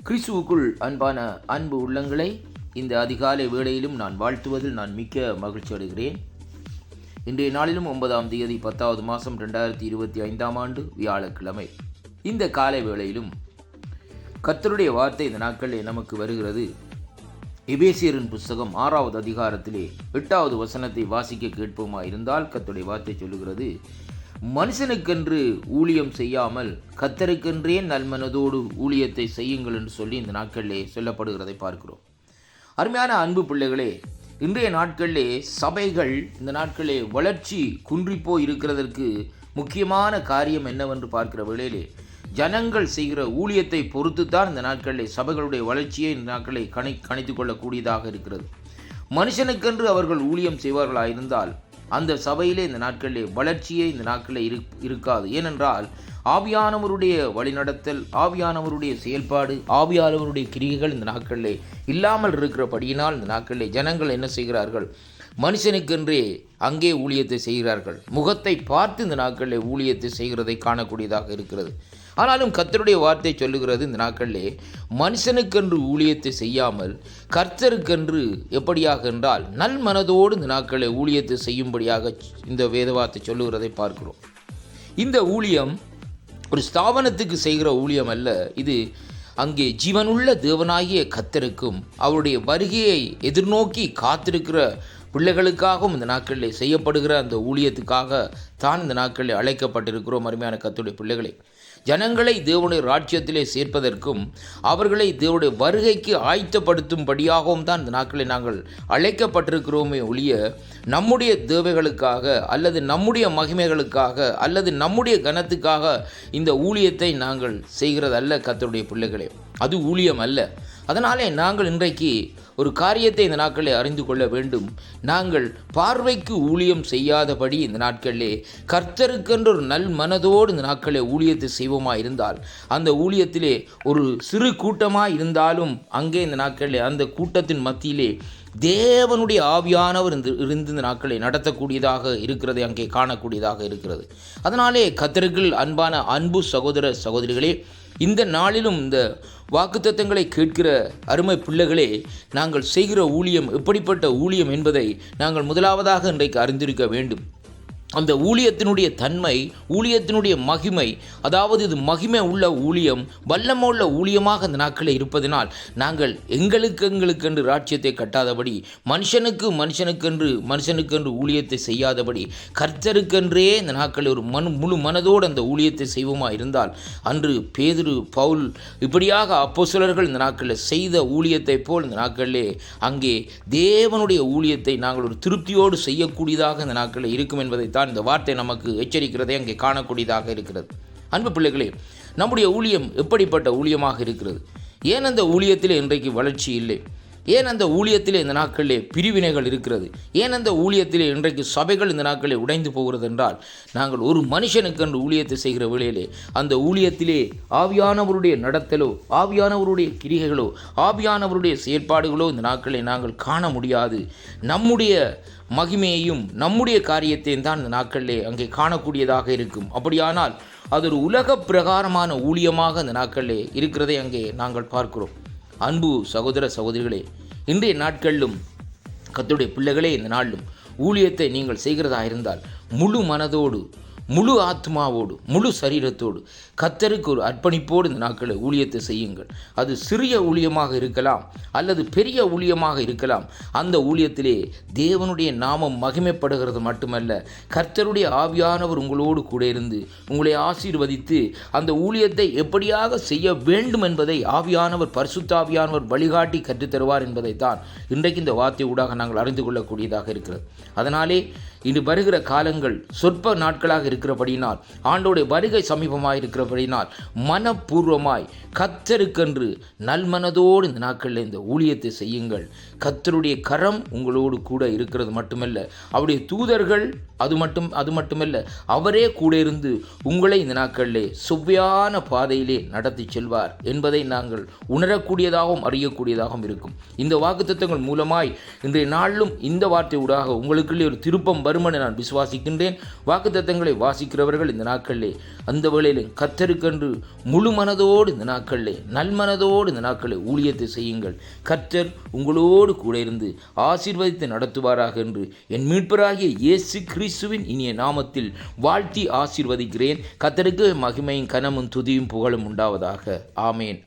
கிறிஸ்துவுக்குள் அன்பான அன்பு உள்ளங்களை இந்த அதிகாலை வேளையிலும் நான் வாழ்த்துவதில் நான் மிக்க மகிழ்ச்சி அடைகிறேன். இன்றைய நாளிலும் 9ஆம் தேதி 10வது மாதம் 2025ஆம் ஆண்டு வியாழக்கிழமை. இந்த காலை வேளையிலும் கர்த்தருடைய வார்த்தை இந்த நாட்களில் நமக்கு வருகிறது. எபேசியரின் புஸ்தகம் 6வது அதிகாரத்திலே 8வது வசனத்தை வாசிக்க கேட்போமா இருந்தால் கர்த்தருடைய வார்த்தை சொல்லுகிறது, மனுஷனுக்கென்று ஊழியம் செய்யாமல் கர்த்தருக்கென்றே நல்மனதோடு ஊழியத்தை செய்யுங்கள் என்று சொல்லி இந்த நாட்களிலே சொல்லப்படுகிறதை பார்க்கிறோம். அருமையான அன்பு பிள்ளைகளே, இன்றைய நாட்களிலே சபைகள் இந்த நாட்களிலே வளர்ச்சி குன்றிப்போய் இருக்கிறதற்கு முக்கியமான காரியம் என்னவென்று பார்க்கிற வேளையிலே ஜனங்கள் செய்கிற ஊழியத்தை பொறுத்துத்தான் இந்த நாட்களிலே சபைகளுடைய வளர்ச்சியை இந்த நாட்களை கணித்து கொள்ளக்கூடியதாக இருக்கிறது. மனுஷனுக்கென்று அவர்கள் ஊழியம் செய்வார்களாயிருந்தால் அந்த சபையிலே இந்த நாட்களிலே வளர்ச்சியே இந்த நாட்களில் இருக்காது. ஏனென்றால் ஆவியானவருடைய வழிநடத்தல், ஆவியானவருடைய செயல்பாடு, ஆவியானவருடைய கிரியைகள் இந்த நாட்களிலே இல்லாமல் இருக்கிறபடியினால் இந்த நாட்களிலே ஜனங்கள் என்ன செய்கிறார்கள்? மனுஷனுக்கென்றே அங்கே ஊழியத்தை செய்கிறார்கள். முகத்தை பார்த்து இந்த நாட்களிலே ஊழியத்தை செய்கிறதை காணக்கூடியதாக இருக்கிறது. ஆனாலும் கர்த்தருடைய வார்த்தை சொல்லுகிறது, இந்த நாட்களிலே மனுஷனுக்கென்று ஊழியத்தை செய்யாமல் கர்த்தருக்கென்று எப்படியாக என்றால் நல் மனதோடு இந்த நாட்களிலே ஊழியத்தை செய்யும்படியாக இந்த வேதவார்த்தை சொல்லுகிறதை பார்க்கிறோம். இந்த ஊழியம் ஒரு ஸ்தாபனத்துக்கு செய்கிற ஊழியம் அல்ல. இது அங்கே ஜீவனுள்ள தேவனாகிய கர்த்தருக்கும் அவருடைய வருகையை எதிர்நோக்கி காத்திருக்கிற பிள்ளைகளுக்காகவும் இந்த நாட்களிலே செய்யப்படுகிற அந்த ஊழியத்துக்காக தான் இந்த நாட்களில் அழைக்கப்பட்டிருக்கிறோம். அருமையான கர்த்தருடைய பிள்ளைகளே, ஜனங்களை தேவனுடைய ராஜ்யத்திலே சேர்ப்பதற்கும் அவர்களை தேவனுடைய வருகைக்கு ஆயத்தப்படுத்தும்படியாகவும் தான் இந்த நாட்களில் நாங்கள் அழைக்கப்பட்டிருக்கிறோமே ஒழிய நம்முடைய தேவைகளுக்காக அல்லது நம்முடைய மகிமைகளுக்காக அல்லது நம்முடைய கனத்துக்காக இந்த ஊழியத்தை நாங்கள் செய்கிறதல்ல. கர்த்தருடைய பிள்ளைகளே, அது ஊழியம் அல்ல. அதனாலே நாங்கள் இன்றைக்கு ஒரு காரியத்தை இந்த நாட்களில் அறிந்து கொள்ள வேண்டும். நாங்கள் பார்வைக்கு ஊழியம் செய்யாதபடி இந்த நாட்களிலே கர்த்தருக்கென்று ஒரு நல் மனதோடு இந்த நாட்களில் ஊழியத்தை செய்வோமா இருந்தால் அந்த ஊழியத்திலே ஒரு சிறு கூட்டமாக இருந்தாலும் அங்கே இந்த நாட்களிலே அந்த கூட்டத்தின் மத்தியிலே தேவனுடைய ஆவியானவர் இருந்து இந்த நாட்களை நடத்தக்கூடியதாக இருக்கிறது, அங்கே காணக்கூடியதாக இருக்கிறது. அதனாலே கர்த்தருக்குள் அன்பான அன்பு சகோதர சகோதரிகளே, இந்த நாளிலும் இந்த வாக்குத்தத்தங்களை கேட்கிற அருமை பிள்ளைகளே, நாங்கள் செய்கிற ஊழியம் எப்படிப்பட்ட ஊழியம் என்பதை நாங்கள் முதலாவதாக இன்றைக்கு அறிந்திருக்க வேண்டும். அந்த ஊழியத்தினுடைய தன்மை, ஊழியத்தினுடைய மகிமை, அதாவது இது மகிமை உள்ள ஊழியம், வல்லமை உள்ள ஊழியமாக அந்த நாட்களில் இருப்பதனால் நாங்கள் எங்களுக்கென்று ராஜ்யத்தை கட்டாதபடி, மனுஷனுக்கென்று ஊழியத்தை செய்யாதபடி கர்த்தருக்கென்றே இந்த நாட்களில் ஒரு முழு மனதோடு அந்த ஊழியத்தை செய்வோமா இருந்தால் அன்று பேதுரு, பவுல் இப்படியாக அப்போஸ்தலர்கள் இந்த நாட்களில் செய்த ஊழியத்தை போல் இந்த நாட்களிலே அங்கே தேவனுடைய ஊழியத்தை நாங்கள் ஒரு திருப்தியோடு செய்யக்கூடியதாக இந்த நாட்களில் இருக்கும் என்பதைத்தான் இந்த வார்த்தை நமக்கு எச்சரிக்கிறதை அங்கே காணக்கூடியதாக இருக்கிறது. அன்பு பிள்ளைகளே, நம்முடைய ஊழியம் எப்படிப்பட்ட ஊழியமாக இருக்கிறது? ஏன் அந்த ஊழியத்தில் இன்றைக்கு வளர்ச்சி இல்லை? ஏன் அந்த ஊழியத்திலே இந்த நாட்களிலே பிரிவினைகள் இருக்கிறது? ஏன் அந்த ஊழியத்திலே இன்றைக்கு சபைகள் இந்த நாட்களிலே உடைந்து போகிறது என்றால் நாங்கள் ஒரு மனுஷனுக்கென்று ஊழியத்தை செய்கிற வேளையிலே அந்த ஊழியத்திலே ஆவியானவருடைய நடத்தலோ, ஆவியானவருடைய கிரிகைகளோ, ஆவியானவருடைய செயற்பாடுகளோ இந்த நாட்களை நாங்கள் காண முடியாது. நம்முடைய மகிமையையும் நம்முடைய காரியத்தையும் தான் இந்த நாட்களிலே அங்கே காணக்கூடியதாக இருக்கும். அப்படியானால் அது ஒரு உலக பிரகாரமான ஊழியமாக இந்த நாட்களிலே இருக்கிறதை அங்கே நாங்கள் பார்க்கிறோம். அன்பு சகோதர சகோதரிகளே, இன்றைய நாட்களிலும் கர்த்தருடைய பிள்ளைகளே, இந்த நாளிலும் ஊழியத்தை நீங்கள் செய்கிறதா இருந்தால் முழு மனதோடு, முழு ஆத்மாவோடு, முழு சரீரத்தோடு கர்த்தருக்கு ஒரு அர்ப்பணிப்போடு இந்த நாட்களில் ஊழியத்தை செய்யுங்கள். அது சிறிய ஊழியமாக இருக்கலாம் அல்லது பெரிய ஊழியமாக இருக்கலாம். அந்த ஊழியத்திலே தேவனுடைய நாமம் மகிமைப்படுகிறது மட்டுமல்ல, கர்த்தருடைய ஆவியானவர் உங்களோடு கூட இருந்து உங்களை ஆசீர்வதித்து அந்த ஊழியத்தை எப்படியாக செய்ய வேண்டும் என்பதை ஆவியானவர், பரிசுத்த ஆவியானவர் வழிகாட்டி கற்றுத்தருவார் என்பதைத்தான் இன்றைக்கு இந்த வார்த்தை ஊடாக நாங்கள் அறிந்து கொள்ளக்கூடியதாக இருக்கிறது. அதனாலே இன்று வருகிற காலங்கள் சொற்ப நாட்களாக இருக்கிறபடினால், ஆண்டோடைய வருகை சமீபமாக இருக்கிறபடினால் மனப்பூர்வமாய் கர்த்தருக்கென்று நல்மனதோடு இந்த நாட்களில் இந்த ஊழியத்தை செய்யுங்கள். கர்த்தருடைய கரம் உங்களோடு கூட இருக்கிறது மட்டுமல்ல, அவருடைய தூதர்கள் அது மட்டுமல்ல, அவரே கூட இருந்து உங்களை இந்த நாட்களிலே சுவையான பாதையிலே நடத்தி செல்வார் என்பதை நாங்கள் உணரக்கூடியதாகவும் அறியக்கூடியதாகவும் இருக்கும். இந்த வாக்குத்தத்தங்கள் மூலமாய் இன்றைய நாளிலும் இந்த வார்த்தை ஊடாக உங்களுக்குள்ளே ஒரு திருப்பம் வருமென நான் விசுவாசிக்கின்றேன். வாக்குத்தத்தங்களை வாசிக்கிறவர்கள் இந்த நாட்களிலே அந்த வேளையிலும் கர்த்தருக்கென்று முழு மனதோடு இந்த நாட்களிலே நல்மனதோடு இந்த நாட்களிலே ஊழியத்தை செய்யுங்கள். கர்த்தர் உங்களோடு கூட இருந்து ஆசீர்வதித்து நடத்துவாராக என்று என் மீட்பராகிய இயேசு கிறிஸ்துவின் இனிய நாமத்தில் வாழ்த்தி ஆசீர்வதிக்கிறேன். கர்த்தருக்கு மகிமையும் கனமும் துதியும் புகழும் உண்டாவதாக. ஆமேன்.